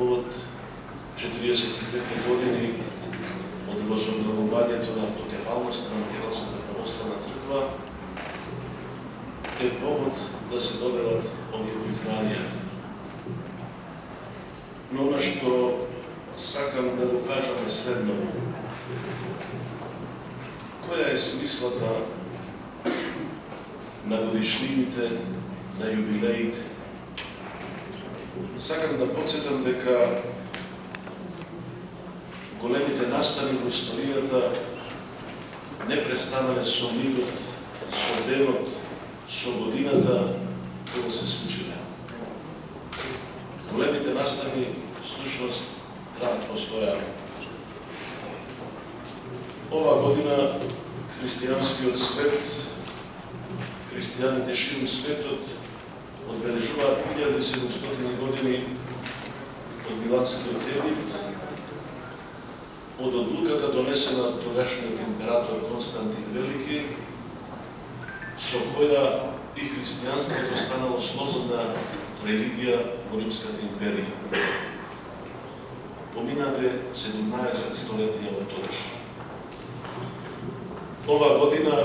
повод 45. години од возобновувањето на автокефалноста на Македонската православна црква е повод да се доделат овие признанија. Но на што сакам да го кажам е следното. Која е смислата на годишнините, на јубилеите? Сакам да подсетам дека големите настани во историјата не престанале со мигот, со денот, со годината кога се случиле. Големите настани, всушност, траат постојано. Ова година христијанскиот свет, христијаните ширум светот одбележуваат 1700 години од Миланскиот едикт, од одлуката донесена од тогашниот император Константин Велики, со која и христијанството станало слободна религија во Римската империја. Поминаде 17 столетија од тогаш. Ова година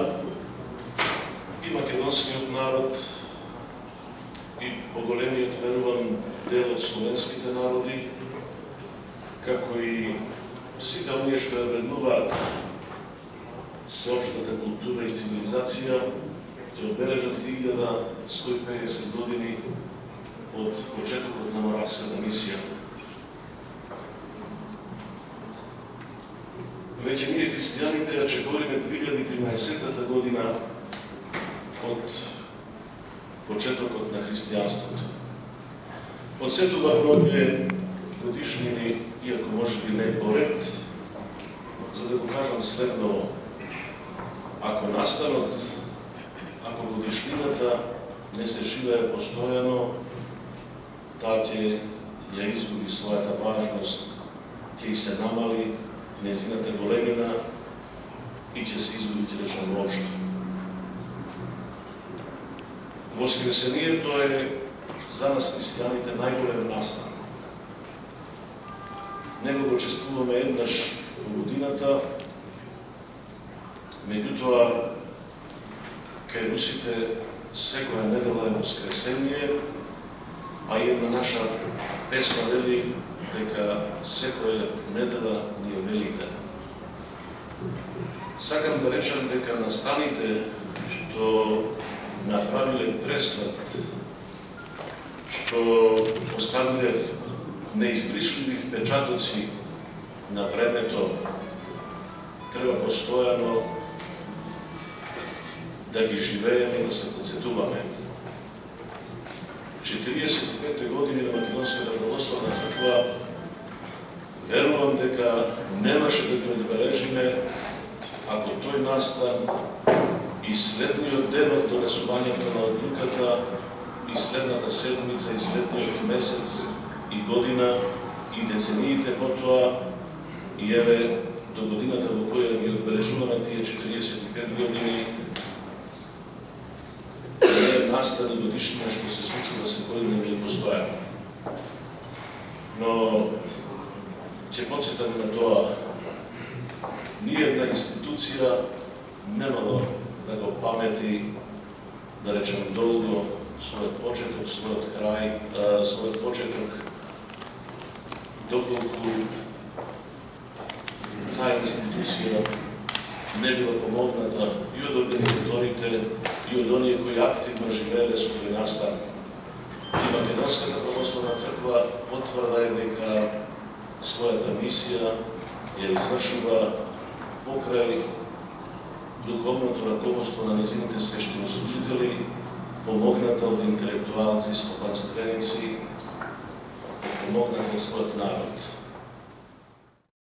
и македонскиот народ и поголемиот, верувам, дел од словенските народи, како и сите оние што ја вреднуваат сеопштата култура и цивилизација, ќе одбележат 1150 години од почетокот на моравската мисија. Веќе ние христијаните ја чекориме 2013 година од почетокот на христијанството. Подсетува многе годишнини, иако може би не поред, за да го кажам следно: ако настанот, ако годишнината не се живее постојано, таа ќе ја изгуби својата важност, ќе и се намали незината големина и ќе се изгуби државноопштина. Воскресението е за нас христијаните најголем настан. Него го чествуваме еднаш во годината, меѓутоа кај русите секоја недела е воскресение, а и една наша песна вели дека секоја недела ни е велика. Сакам да речам дека настаните што направиле пресвет, што оставиле неизбришливи впечатоци на времето, треба постојано да ги живееме и да се подсетуваме. 45 години на Македонската православна црква, верувам дека немаше да ги одбележиме ако тој настан и следниот ден од донесувањето на одлуката, и следната седмица, и следниот месец, и година, и децениите потоа, и еве до годината во која ги одбележуваме тие 45 години, не е настан и годишнина што се случува секојдневно и постојано. Но ќе подсетам на тоа, ние една институција немало да го памети, да речем долго, својот почеток, својот крај, својот почеток, доколку таа институција не била помогната и од организаторите, и од оние кои активно живееле со тој настан. И Македонската православна црква потврда е дека својата мисија ја извршува покрај духовното раководство на незините свештенослужители, помогната од интелектуалци, скопанственици, помогната од својот народ.